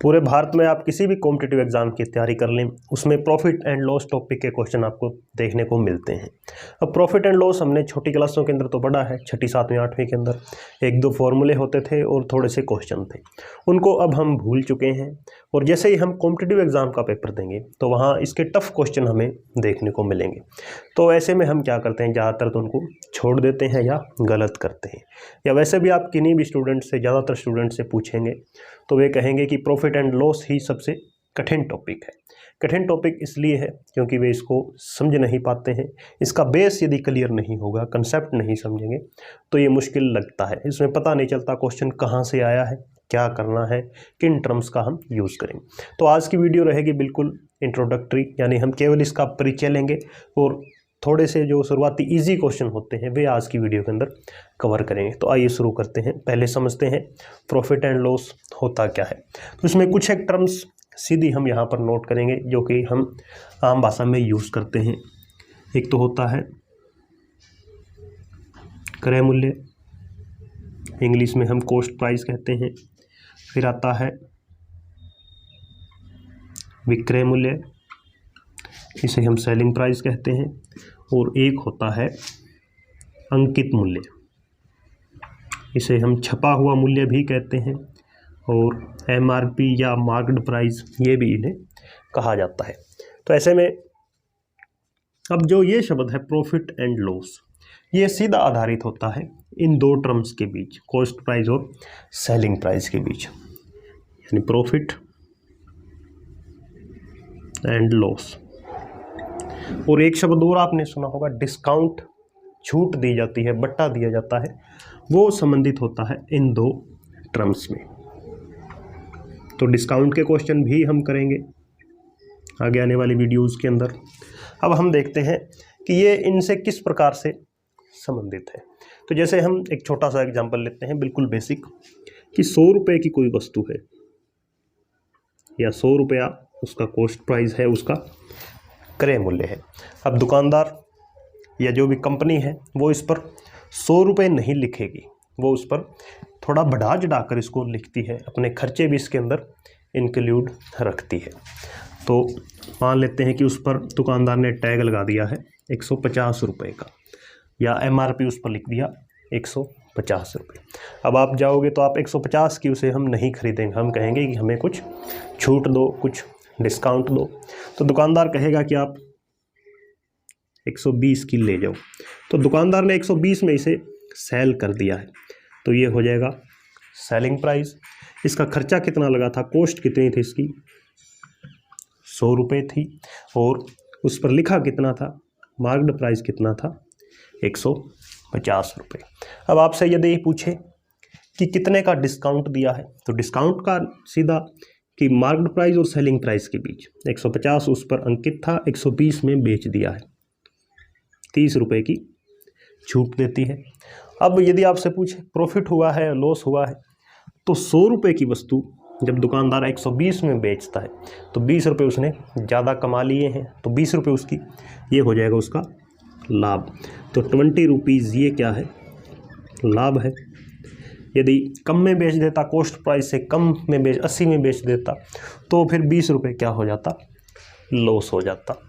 पूरे भारत में आप किसी भी कॉम्पिटिटिव एग्जाम की तैयारी कर लें, उसमें प्रॉफिट एंड लॉस टॉपिक के क्वेश्चन आपको देखने को मिलते हैं। अब प्रॉफिट एंड लॉस हमने छोटी क्लासों के अंदर तो पढ़ा है, छठी, सातवीं, आठवीं के अंदर 1-2 फॉर्मूले होते थे और थोड़े से क्वेश्चन थे, उनको अब हम भूल चुके हैं। और जैसे ही हम कॉम्पिटिटिव एग्जाम का पेपर देंगे तो वहाँ इसके टफ क्वेश्चन हमें देखने को मिलेंगे। तो ऐसे में हम क्या करते हैं, ज़्यादातर तो उनको छोड़ देते हैं या गलत करते हैं। या वैसे भी आप किन्हीं भी स्टूडेंट से, ज़्यादातर स्टूडेंट से पूछेंगे तो वे कहेंगे कि प्रॉफिट एंड लॉस ही सबसे कठिन टॉपिक है। कठिन टॉपिक इसलिए है क्योंकि वे इसको समझ नहीं पाते हैं। इसका बेस यदि क्लियर नहीं होगा, कंसेप्ट नहीं समझेंगे तो ये मुश्किल लगता है। इसमें पता नहीं चलता क्वेश्चन कहाँ से आया है, क्या करना है, किन टर्म्स का हम यूज़ करेंगे। तो आज की वीडियो रहेगी बिल्कुल इंट्रोडक्टरी, यानी हम केवल इसका परिचय लेंगे और थोड़े से जो शुरुआती इजी क्वेश्चन होते हैं वे आज की वीडियो के अंदर कवर करेंगे। तो आइए शुरू करते हैं। पहले समझते हैं प्रॉफिट एंड लॉस होता क्या है। तो इसमें कुछ एक टर्म्स सीधी हम यहाँ पर नोट करेंगे जो कि हम आम भाषा में यूज़ करते हैं। एक तो होता है क्रय मूल्य, इंग्लिश में हम कॉस्ट प्राइस कहते हैं। फिर आता है विक्रय मूल्य, इसे हम सेलिंग प्राइस कहते हैं। और एक होता है अंकित मूल्य, इसे हम छपा हुआ मूल्य भी कहते हैं। और MRP या मार्केट प्राइस ये भी इन्हें कहा जाता है। तो ऐसे में अब जो ये शब्द है प्रॉफिट एंड लॉस, ये सीधा आधारित होता है इन दो टर्म्स के बीच, कॉस्ट प्राइस और सेलिंग प्राइस के बीच, यानी प्रॉफिट एंड लॉस। और एक शब्द और आपने सुना होगा, डिस्काउंट, छूट दी जाती है, बट्टा दिया जाता है, वो संबंधित होता है इन दो टर्म्स में। तो डिस्काउंट के क्वेश्चन भी हम करेंगे आगे आने वाली वीडियोस के अंदर। अब हम देखते हैं कि ये इनसे किस प्रकार से संबंधित है। तो जैसे हम एक छोटा सा एग्जांपल लेते हैं, बिल्कुल बेसिक, कि 100 रुपये की कोई वस्तु है या 100 रुपया उसका कॉस्ट प्राइस है, उसका क्रय मूल्य है। अब दुकानदार या जो भी कंपनी है वो इस पर 100 रुपये नहीं लिखेगी, वो उस पर थोड़ा बढ़ा चढ़ाकर इसको लिखती है, अपने खर्चे भी इसके अंदर इंक्लूड रखती है। तो मान लेते हैं कि उस पर दुकानदार ने टैग लगा दिया है 150 रुपये का, या MRP उस पर लिख दिया 150 रुपये। अब आप जाओगे तो आप 150 की उसे हम नहीं खरीदेंगे, हम कहेंगे कि हमें कुछ छूट दो, कुछ डिस्काउंट दो। तो दुकानदार कहेगा कि आप 120 की ले जाओ। तो दुकानदार ने 120 में इसे सेल कर दिया है, तो ये हो जाएगा सेलिंग प्राइस। इसका खर्चा कितना लगा था, कॉस्ट कितनी थी इसकी, 100 रुपये थी, और उस पर लिखा कितना था, मार्केट प्राइस कितना था, 150 रुपये। अब आपसे यदि पूछे कि कितने का डिस्काउंट दिया है, तो डिस्काउंट का सीधा कि मार्केट प्राइस और सेलिंग प्राइस के बीच 150 उस पर अंकित था, 120 में बेच दिया है, 30 रुपये की छूट देती है। अब यदि आपसे पूछे प्रॉफिट हुआ है, लॉस हुआ है, तो 100 रुपये की वस्तु जब दुकानदार 120 में बेचता है तो 20 रुपये उसने ज़्यादा कमा लिए हैं, तो 20 रुपये उसकी, ये हो जाएगा उसका लाभ। तो 20 रुपीज़ ये क्या है, लाभ है। यदि कम में बेच देता, कॉस्ट प्राइस से कम में 80 में बेच देता, तो फिर 20 रुपये क्या हो जाता, लॉस हो जाता।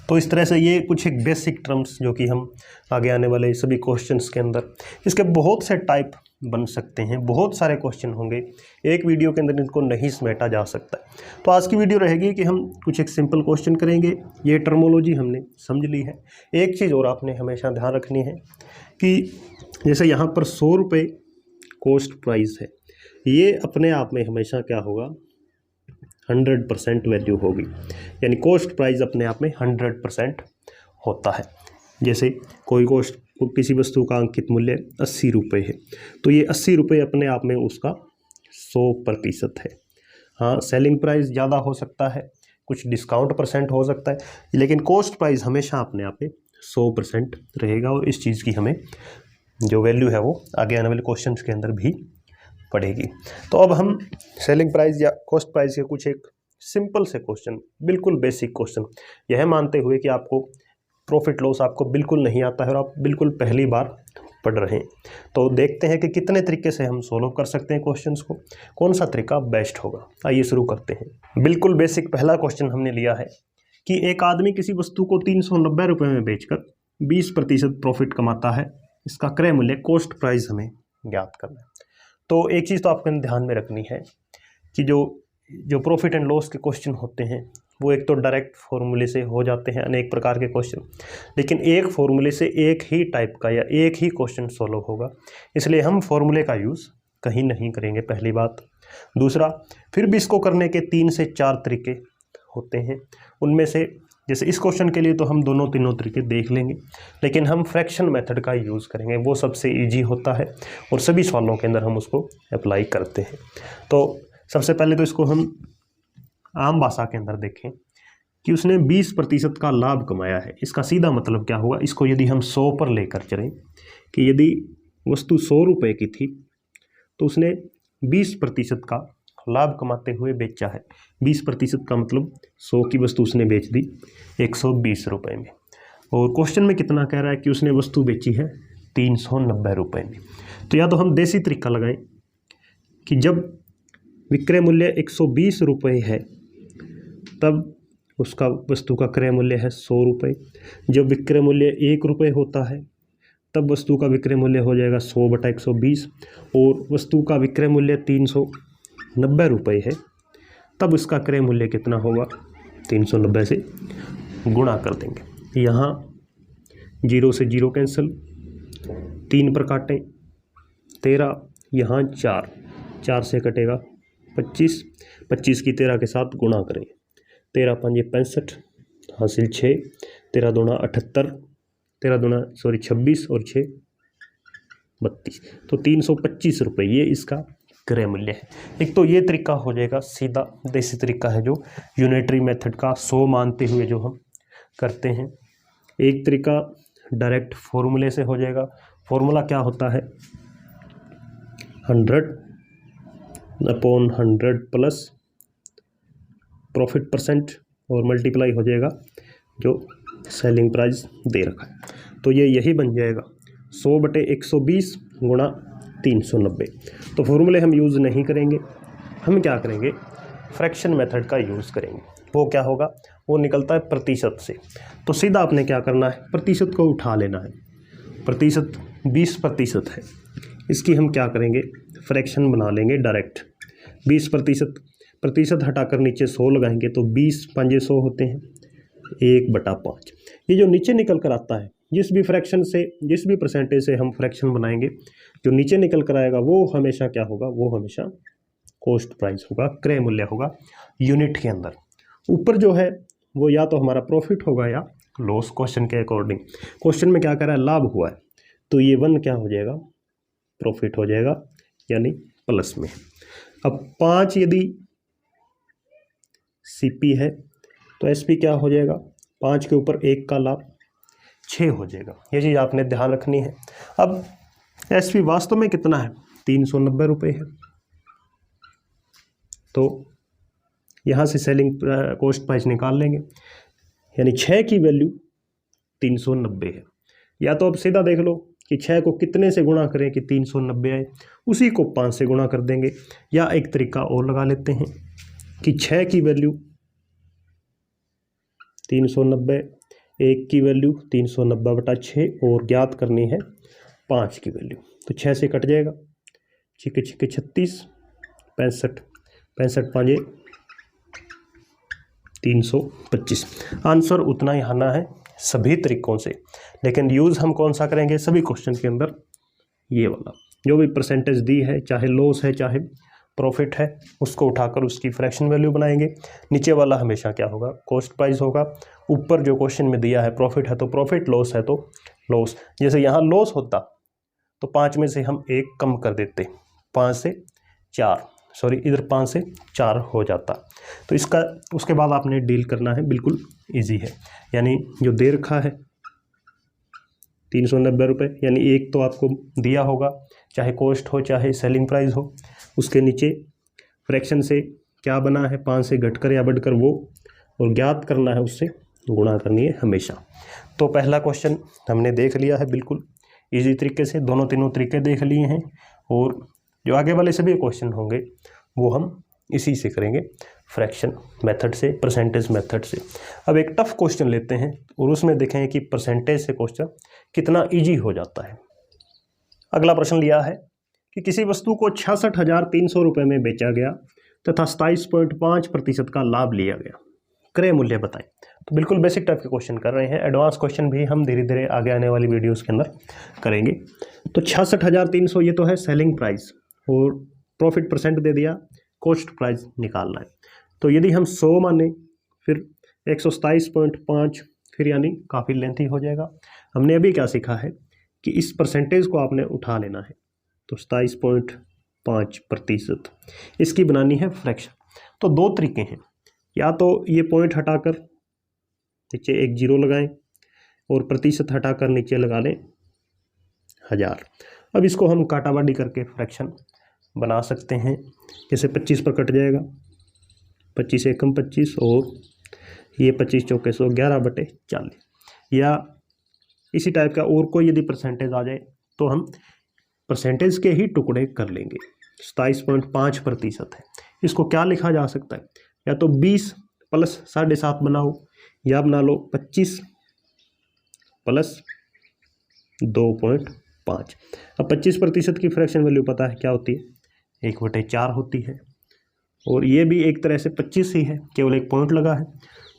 तो इस तरह से ये कुछ एक बेसिक टर्म्स जो कि हम आगे आने वाले सभी क्वेश्चंस के अंदर, इसके बहुत से टाइप बन सकते हैं, बहुत सारे क्वेश्चन होंगे, एक वीडियो के अंदर इनको नहीं समेटा जा सकता। तो आज की वीडियो रहेगी कि हम कुछ एक सिंपल क्वेश्चन करेंगे, ये टर्मोलॉजी हमने समझ ली है। एक चीज़ और आपने हमेशा ध्यान रखनी है कि जैसे यहाँ पर 100 रुपये कॉस्ट प्राइस है, ये अपने आप में हमेशा क्या होगा, 100% वैल्यू होगी, यानी कॉस्ट प्राइस अपने आप में 100% होता है। जैसे कोई कॉस्ट, किसी वस्तु का अंकित मूल्य 80 रुपये है, तो ये 80 रुपये अपने आप में उसका 100% है। हाँ, सेलिंग प्राइस ज़्यादा हो सकता है, कुछ डिस्काउंट परसेंट हो सकता है, लेकिन कॉस्ट प्राइस हमेशा अपने आप में 100% रहेगा। और इस चीज़ की हमें जो वैल्यू है वो आगे आने वाले क्वेश्चंस के अंदर भी पड़ेगी। तो अब हम सेलिंग प्राइस या कॉस्ट प्राइस के कुछ एक सिंपल से क्वेश्चन, बिल्कुल बेसिक क्वेश्चन, यह मानते हुए कि आपको प्रॉफिट लॉस आपको बिल्कुल नहीं आता है और आप बिल्कुल पहली बार पढ़ रहे हैं। तो देखते हैं कि कितने तरीके से हम सोल्व कर सकते हैं क्वेश्चंस को, कौन सा तरीका बेस्ट होगा। आइए शुरू करते हैं। बिल्कुल बेसिक पहला क्वेश्चन हमने लिया है कि एक आदमी किसी वस्तु को 390 रुपये में बेचकर 20% प्रॉफिट कमाता है, इसका क्रय मूल्य कॉस्ट प्राइस हमें ज्ञात करना है। तो एक चीज़ तो आपको ध्यान में रखनी है कि जो प्रॉफिट एंड लॉस के क्वेश्चन होते हैं वो एक तो डायरेक्ट फॉर्मूले से हो जाते हैं अनेक प्रकार के क्वेश्चन, लेकिन एक फॉर्मूले से एक ही टाइप का या एक ही क्वेश्चन सॉल्व होगा, इसलिए हम फॉर्मूले का यूज़ कहीं नहीं करेंगे, पहली बात। दूसरा, फिर भी इसको करने के 3 से 4 तरीके होते हैं, उनमें से जैसे इस क्वेश्चन के लिए तो हम दोनों तीनों तरीके देख लेंगे, लेकिन हम फ्रैक्शन मेथड का यूज़ करेंगे, वो सबसे ईजी होता है और सभी सवालों के अंदर हम उसको अप्लाई करते हैं। तो सबसे पहले तो इसको हम आम भाषा के अंदर देखें कि उसने 20% का लाभ कमाया है। इसका सीधा मतलब क्या हुआ, इसको यदि हम 100 पर लेकर चलें कि यदि वस्तु 100 रुपये की थी तो उसने 20% का लाभ कमाते हुए बेचा है। 20% का मतलब 100 की वस्तु उसने बेच दी 120 रुपये में, और क्वेश्चन में कितना कह रहा है कि उसने वस्तु बेची है 390 रुपये में। तो या तो हम देसी तरीका लगाएं कि जब विक्रय मूल्य 120 रुपये है तब उसका वस्तु का क्रय मूल्य है 100 रुपये। जब विक्रय मूल्य 1 रुपये होता है तब वस्तु का विक्रय मूल्य हो जाएगा 100/120, और वस्तु का विक्रय मूल्य 390 रुपये है तब उसका क्रय मूल्य कितना होगा, 390 से गुणा कर देंगे। यहाँ 0 से 0 कैंसिल, 3 पर काटें 13, यहाँ 4 से कटेगा 25, 25 की 13 के साथ गुणा करें, 13 5 65, हासिल 6, 13 दूना 78, 26 और 6 32, तो 325 रुपये ये इसका क्रय मूल्य है। एक तो ये तरीका हो जाएगा, सीधा देसी तरीका है जो यूनिटरी मेथड का 100 मानते हुए जो हम करते हैं। एक तरीका डायरेक्ट फॉर्मूले से हो जाएगा। फॉर्मूला क्या होता है, 100/100 प्लस प्रॉफिट परसेंट और मल्टीप्लाई हो जाएगा जो सेलिंग प्राइस दे रखा है। तो ये यही बन जाएगा 100/120 गुणा 390। तो फॉर्मूले हम यूज़ नहीं करेंगे, हम क्या करेंगे, फ्रैक्शन मेथड का यूज़ करेंगे। वो क्या होगा, वो निकलता है प्रतिशत से। तो सीधा आपने क्या करना है, प्रतिशत को उठा लेना है। प्रतिशत 20% है, इसकी हम क्या करेंगे, फ्रैक्शन बना लेंगे डायरेक्ट। 20% हटाकर नीचे 100 लगाएंगे तो 20 5 100 होते हैं, 1/5। ये जो नीचे निकल कर आता है, जिस भी फ्रैक्शन से, जिस भी परसेंटेज से हम फ्रैक्शन बनाएंगे, जो नीचे निकल कर आएगा वो हमेशा क्या होगा, वो हमेशा कॉस्ट प्राइस होगा, क्रय मूल्य होगा यूनिट के अंदर। ऊपर जो है वो या तो हमारा प्रॉफिट होगा या लॉस, क्वेश्चन के अकॉर्डिंग। क्वेश्चन में क्या कर रहा है, लाभ हुआ है, तो ये 1 क्या हो जाएगा, प्रॉफिट हो जाएगा, यानी प्लस में। अब 5 यदि सीपी है तो एसपी क्या हो जाएगा, 5 के ऊपर 1 का लाभ 6 हो जाएगा। ये चीज़ आपने ध्यान रखनी है। अब एसपी वास्तव में कितना है, 390 रुपये है, तो यहाँ से सेलिंग कॉस्ट प्राइस निकाल लेंगे, यानी 6 की वैल्यू 390 है। या तो अब सीधा देख लो कि 6 को कितने से गुणा करें कि 390 आए, उसी को 5 से गुणा कर देंगे। या एक तरीका और लगा लेते हैं कि 6 की वैल्यू 390, 1 की वैल्यू 390/6 और ज्ञात करनी है 5 की वैल्यू, तो 6 से कट जाएगा, 6 6 36, 65 65 5 325। आंसर उतना ही आना है सभी तरीकों से, लेकिन यूज़ हम कौन सा करेंगे, सभी क्वेश्चन के अंदर ये वाला, जो भी परसेंटेज दी है, चाहे लॉस है चाहे प्रॉफिट है, उसको उठाकर उसकी फ्रैक्शन वैल्यू बनाएंगे। नीचे वाला हमेशा क्या होगा, कॉस्ट प्राइस होगा। ऊपर जो क्वेश्चन में दिया है प्रॉफिट है तो प्रॉफिट, लॉस है तो लॉस। जैसे यहाँ लॉस होता तो 5 में से हम 1 कम कर देते, 5 से 4, सॉरी इधर 5 से 4 हो जाता। तो इसका उसके बाद आपने डील करना है, बिल्कुल इजी है। यानी जो दे रखा है 390 रुपये, यानी 1 तो आपको दिया होगा, चाहे कॉस्ट हो चाहे सेलिंग प्राइस हो। उसके नीचे फ्रैक्शन से क्या बना है, 5 से घटकर या बढ़कर वो, और ज्ञात करना है उससे गुणा करनी है हमेशा। तो पहला क्वेश्चन हमने देख लिया है बिल्कुल इजी तरीके से, दोनों तीनों तरीके देख लिए हैं, और जो आगे वाले सभी क्वेश्चन होंगे वो हम इसी से करेंगे, फ्रैक्शन मेथड से, परसेंटेज मेथड से। अब एक टफ क्वेश्चन लेते हैं और उसमें देखें कि परसेंटेज से क्वेश्चन कितना इजी हो जाता है। अगला प्रश्न लिया है कि किसी वस्तु को 66,300 रुपये में बेचा गया तथा 27.5% का लाभ लिया गया, क्रय मूल्य बताएं। तो बिल्कुल बेसिक टाइप के क्वेश्चन कर रहे हैं, एडवांस क्वेश्चन भी हम धीरे धीरे आगे आने वाली वीडियोस के अंदर करेंगे। तो 66,300 ये तो है सेलिंग प्राइस, और प्रॉफिट परसेंट दे दिया, कॉस्ट प्राइस निकालना है। तो यदि हम 100 माने फिर 127.5, फिर यानी काफ़ी लेंथी हो जाएगा। हमने अभी क्या सीखा है कि इस परसेंटेज को आपने उठा लेना है, तो 27.5%, इसकी बनानी है फ्रैक्शन। तो दो तरीके हैं, या तो ये पॉइंट हटाकर नीचे एक जीरो लगाएं और प्रतिशत हटाकर नीचे लगा लें 1000। अब इसको हम काटाबाड़ी करके फ्रैक्शन बना सकते हैं। जैसे 25 पर कट जाएगा, 25 एकम 25, और ये 25 चौके 100, 11/40। या इसी टाइप का और कोई यदि परसेंटेज आ जाए तो हम परसेंटेज के ही टुकड़े कर लेंगे। 27.5% है, इसको क्या लिखा जा सकता है, या तो 20 प्लस 7.5 बनाओ, या बना लो 25 प्लस 2.5। अब 25% की फ्रैक्शन वैल्यू पता है क्या होती है, 1/4 होती है, और ये भी एक तरह से 25 ही है, केवल एक पॉइंट लगा है,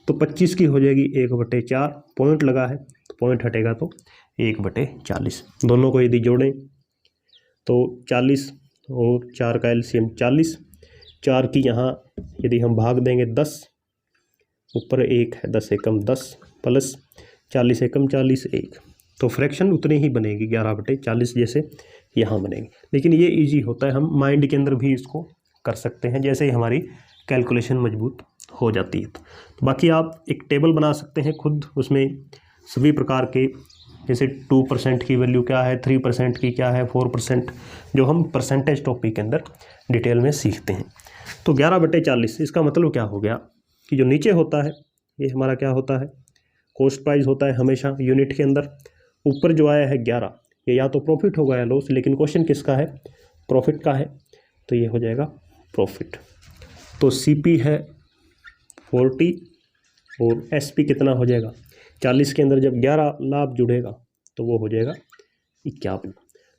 तो 25 की हो जाएगी 1/4, पॉइंट लगा है तो पॉइंट हटेगा तो 1/40। दोनों को यदि जोड़ें तो 40 और 4 का एलसीएम 40, 4 की यहाँ यदि हम भाग देंगे 10, ऊपर 1 है, 10 एकम 10 प्लस 40 एकम 40, 1, तो फ्रैक्शन उतनी ही बनेगी 11/40 जैसे यहाँ बनेगी। लेकिन ये इजी होता है, हम माइंड के अंदर भी इसको कर सकते हैं जैसे ही हमारी कैलकुलेशन मजबूत हो जाती है। तो बाकी आप एक टेबल बना सकते हैं खुद, उसमें सभी प्रकार के, जैसे 2% की वैल्यू क्या है, 3% की क्या है, 4%, जो हम परसेंटेज टॉपिक के अंदर डिटेल में सीखते हैं। तो 11/40 इसका मतलब क्या हो गया कि जो नीचे होता है ये हमारा क्या होता है, कॉस्ट प्राइस होता है हमेशा यूनिट के अंदर। ऊपर जो आया है 11, ये या तो प्रॉफिट होगा या लॉस, लेकिन क्वेश्चन किसका है, प्रॉफिट का है, तो ये हो जाएगा प्रॉफिट। तो सीपी है 40 और एसपी कितना हो जाएगा, 40 के अंदर जब 11 लाभ जुड़ेगा तो वो हो जाएगा 51।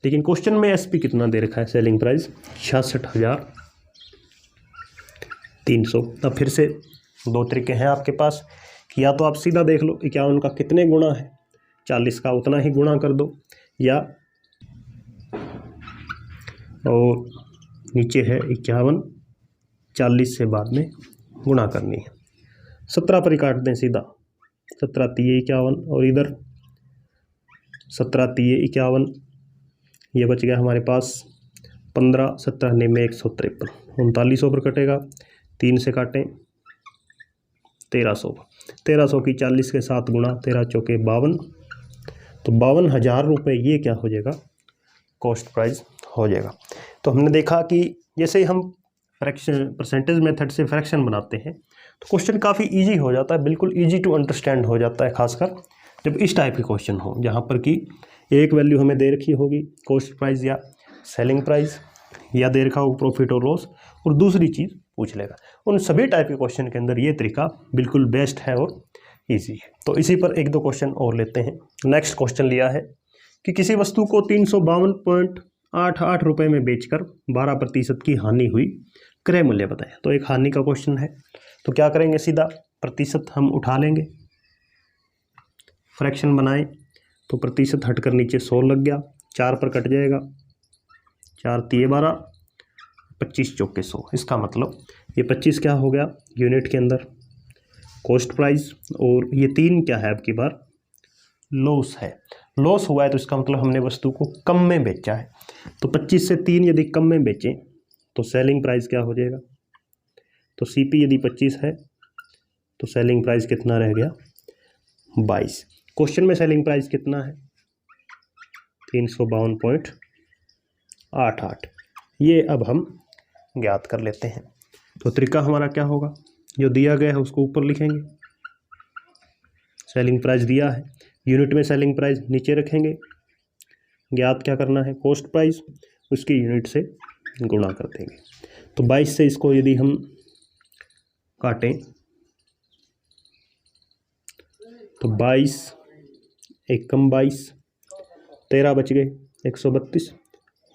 लेकिन क्वेश्चन में एसपी कितना दे रखा है, सेलिंग प्राइस 66,300। अब फिर से दो तरीके हैं आपके पास कि या तो आप सीधा देख लो 51 का कितने गुणा है, 40 का उतना ही गुणा कर दो, या और नीचे है 51, 40 से बाद में गुणा करनी है। 17 पर ही काट दें सीधा, 17 3 51, और इधर 17 3 51, ये बच गया हमारे पास 15, 17 में 153, 3900 पर कटेगा, 3 से काटें 1300, 1300 की 40 के साथ गुणा, 13 चौके 52, तो 52,000 रुपये ये क्या हो जाएगा, कॉस्ट प्राइस हो जाएगा। तो हमने देखा कि जैसे हम फ्रैक्शन परसेंटेज मेथड से फ्रैक्शन बनाते हैं तो क्वेश्चन काफ़ी इजी हो जाता है, बिल्कुल इजी टू अंडरस्टैंड हो जाता है, खासकर जब इस टाइप के क्वेश्चन हो जहाँ पर कि एक वैल्यू हमें दे रखी होगी कॉस्ट प्राइस या सेलिंग प्राइस, या दे रखा हो प्रॉफिट और लॉस, और दूसरी चीज़ पूछ लेगा। उन सभी टाइप के क्वेश्चन के अंदर ये तरीका बिल्कुल बेस्ट है और ईजी है। तो इसी पर एक दो क्वेश्चन और लेते हैं। नेक्स्ट क्वेश्चन लिया है कि किसी वस्तु को 352.88 रुपये में बेचकर 12% की हानि हुई, क्रय मूल्य बताएं। तो एक हानि का क्वेश्चन है, तो क्या करेंगे, सीधा प्रतिशत हम उठा लेंगे, फ्रैक्शन बनाएं तो प्रतिशत हटकर नीचे 100 लग गया, 4 पर कट जाएगा, 4 3 12, 25 चौके 100। इसका मतलब ये 25 क्या हो गया यूनिट के अंदर कॉस्ट प्राइस, और ये 3 क्या है, अब की बार लॉस है। लॉस हुआ है तो इसका मतलब हमने वस्तु को कम में बेचा है। तो 25 से 3 यदि कम में बेचें तो सेलिंग प्राइस क्या हो जाएगा, तो सीपी यदि 25 है तो सेलिंग प्राइस कितना रह गया 22। क्वेश्चन में सेलिंग प्राइस कितना है 352.88, ये अब हम ज्ञात कर लेते हैं। तो तरीका हमारा क्या होगा, जो दिया गया है उसको ऊपर लिखेंगे, सेलिंग प्राइस दिया है, यूनिट में सेलिंग प्राइस नीचे रखेंगे, ज्ञात क्या करना है, कॉस्ट प्राइस, उसकी यूनिट से गुणा कर देंगे। तो 22 से इसको यदि हम काटें तो 22 एक कम 22, 13 बच गए 132,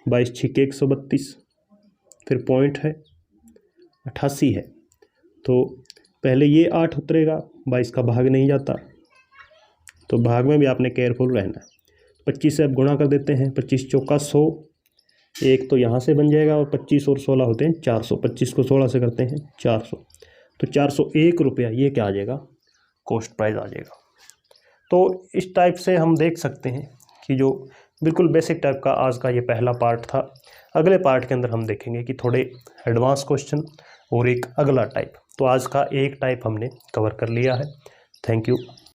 22 छिके 132, फिर पॉइंट है 88 है, तो पहले ये 8 उतरेगा, 22 का भाग नहीं जाता, तो भाग में भी आपने केयरफुल रहना है। 25 से अब गुणा कर देते हैं, 25 चौका 100, एक तो यहाँ से बन जाएगा और 25 और 16 होते हैं 400, 25 को 16 से करते हैं 400, तो 401 रुपया ये क्या आ जाएगा, कॉस्ट प्राइस आ जाएगा। तो इस टाइप से हम देख सकते हैं कि जो बिल्कुल बेसिक टाइप का आज का ये पहला पार्ट था। अगले पार्ट के अंदर हम देखेंगे कि थोड़े एडवांस क्वेश्चन और एक अगला टाइप। तो आज का एक टाइप हमने कवर कर लिया है। Thank you.